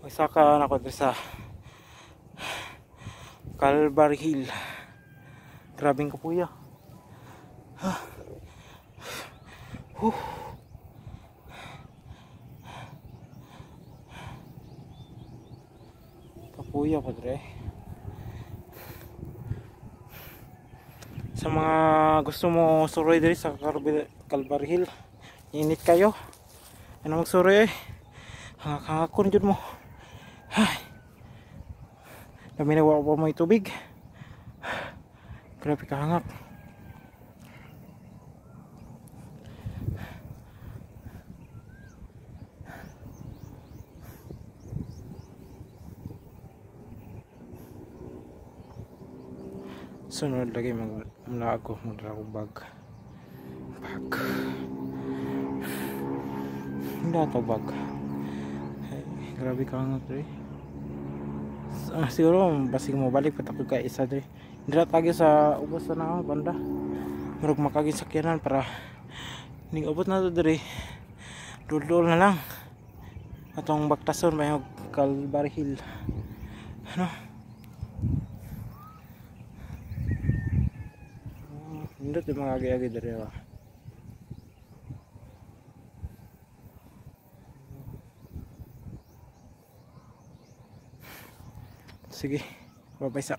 Magsaka na ko sa Calvary Hill. Grabing kapuya. Kapuya pa dre. Sa mga gusto mo suroy diri sa Calvary Hill, init kayo. Ano magsuroy? Hangak-hangakon jud mo. Ay. Dami na wa mo tubig. Grabe ka hangak. Sunod lagi magdala ko bag. Hindi ito bag. Ay, grabe ka hangak dre. Siguro basig mo balik patakod ka isa dre. Hindi tagi sa ubos na banda. Murag makagin sakyanan para ning ubot na to dre. Dudol na lang. Atong baktason may Calvary Hill. Ano? Hindi ito mga agi-agi dre ba. Sige, babay sa